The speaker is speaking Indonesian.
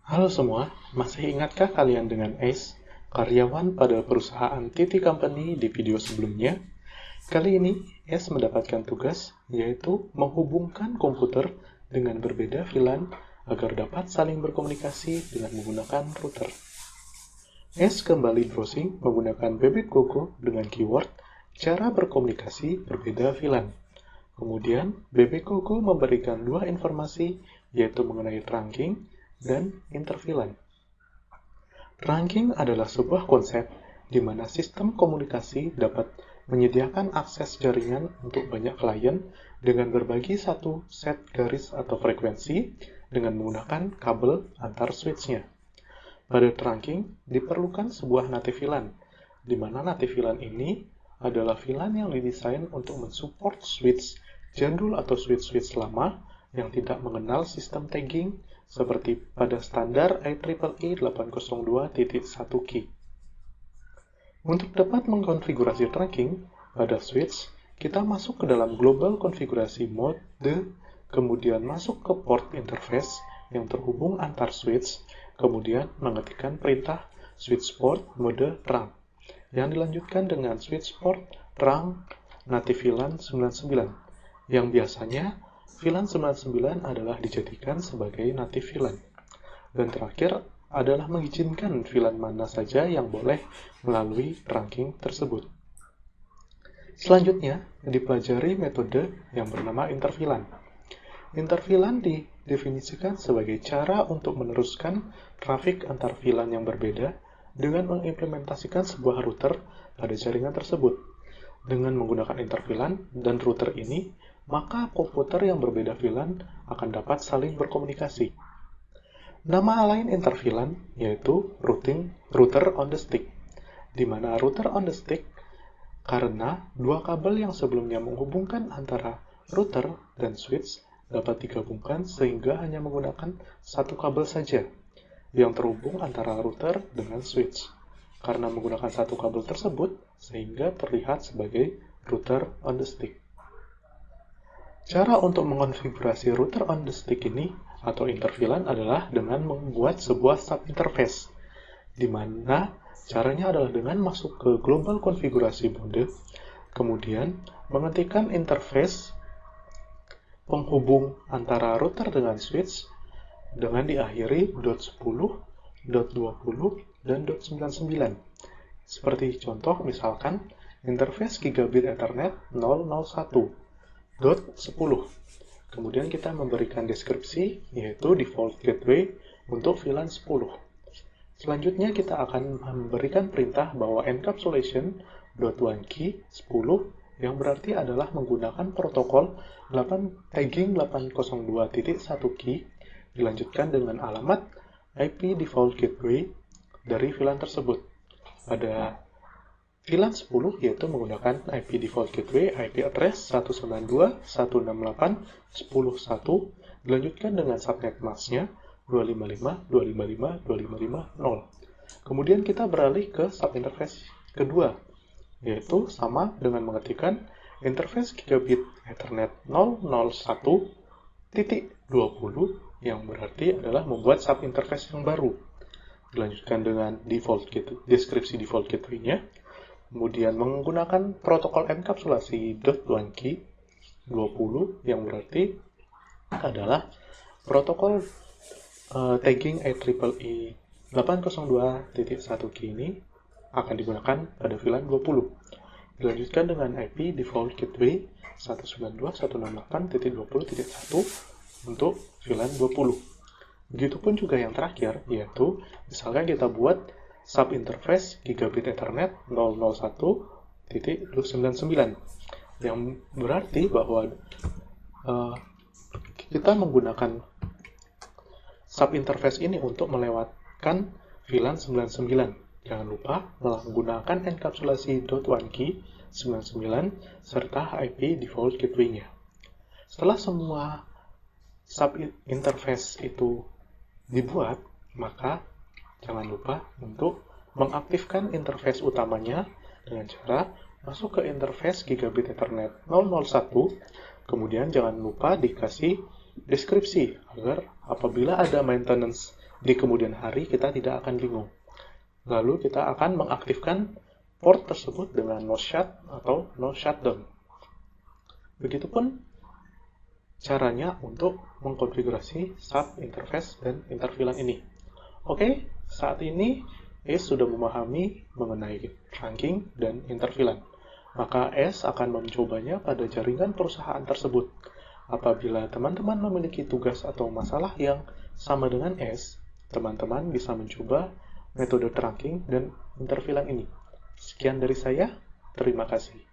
Halo semua, masih ingatkah kalian dengan Ace, karyawan pada perusahaan TT Company di video sebelumnya? Kali ini, Ace mendapatkan tugas, yaitu menghubungkan komputer dengan berbeda VLAN agar dapat saling berkomunikasi dengan menggunakan router. Ace kembali browsing menggunakan BebekGoGo dengan keyword cara berkomunikasi berbeda VLAN. Kemudian, BebekGoGo memberikan dua informasi, yaitu mengenai trunking dan interVLAN. Trunking adalah sebuah konsep di mana sistem komunikasi dapat menyediakan akses jaringan untuk banyak klien dengan berbagi satu set garis atau frekuensi dengan menggunakan kabel antar switch-nya. Pada trunking, diperlukan sebuah native VLAN, di mana native VLAN ini adalah VLAN yang didesain untuk mensupport switch jadul atau switch-switch lama yang tidak mengenal sistem tagging seperti pada standar IEEE 802.1 key. Untuk dapat mengkonfigurasi trunking pada switch, kita masuk ke dalam global konfigurasi mode, kemudian masuk ke port interface yang terhubung antar switch, kemudian mengetikkan perintah switch port mode trunk, yang dilanjutkan dengan switch port trunk native VLAN 99, yang biasanya VLAN 99 adalah dijadikan sebagai native VLAN. Dan terakhir adalah mengizinkan VLAN mana saja yang boleh melalui trunking tersebut. Selanjutnya, dipelajari metode yang bernama interVLAN. InterVLAN didefinisikan sebagai cara untuk meneruskan trafik antar VLAN yang berbeda dengan mengimplementasikan sebuah router pada jaringan tersebut. Dengan menggunakan interVLAN dan router ini, maka komputer yang berbeda VLAN akan dapat saling berkomunikasi. Nama lain interVLAN yaitu router on the stick, di mana router on the stick karena dua kabel yang sebelumnya menghubungkan antara router dan switch dapat digabungkan sehingga hanya menggunakan satu kabel saja yang terhubung antara router dengan switch. Karena menggunakan satu kabel tersebut, sehingga terlihat sebagai router on the stick. Cara untuk mengonfigurasi router on the stick ini atau interVLAN adalah dengan membuat sebuah subinterface, di mana caranya adalah dengan masuk ke global konfigurasi mode, kemudian mengetikkan interface penghubung antara router dengan switch dengan diakhiri .10, .20, dan .99. Seperti contoh misalkan interface gigabit Ethernet 001, .10. Kemudian kita memberikan deskripsi yaitu default gateway untuk VLAN 10. Selanjutnya kita akan memberikan perintah bahwa encapsulation .1key 10 yang berarti adalah menggunakan protokol tagging 802.1 key dilanjutkan dengan alamat IP default gateway dari VLAN tersebut. Pada VLAN 10 yaitu menggunakan IP default gateway IP address 192.168.10.1 dilanjutkan dengan subnet masknya 255.255.255.0. Kemudian kita beralih ke subinterface kedua, yaitu sama dengan mengetikkan interface gigabit Ethernet 001.20 yang berarti adalah membuat subinterface yang baru. Dilanjutkan dengan deskripsi default gateway-nya, kemudian menggunakan protokol enkapsulasi .1key 20 yang berarti adalah protokol tagging IEEE 802.1 key ini akan digunakan pada VLAN 20. Dilanjutkan dengan IP default gateway 192.168.20.1 untuk VLAN 20. Begitupun juga yang terakhir, yaitu misalkan kita buat subinterface gigabit Ethernet 001.99 yang berarti bahwa kita menggunakan subinterface ini untuk melewatkan VLAN 99. Jangan lupa menggunakan enkapsulasi .1key 99 serta IP default gateway-nya. Setelah semua subinterface itu dibuat, maka jangan lupa untuk mengaktifkan interface utamanya dengan cara masuk ke interface Gigabit Ethernet 001, kemudian jangan lupa dikasih deskripsi agar apabila ada maintenance di kemudian hari kita tidak akan bingung. Lalu kita akan mengaktifkan port tersebut dengan no shut atau no shutdown. Begitupun caranya untuk mengkonfigurasi sub interface dan interVLAN ini. Oke, saat ini S sudah memahami mengenai trunking dan interVLAN. Maka S akan mencobanya pada jaringan perusahaan tersebut. Apabila teman-teman memiliki tugas atau masalah yang sama dengan S, teman-teman bisa mencoba metode trunking dan interVLAN ini. Sekian dari saya, terima kasih.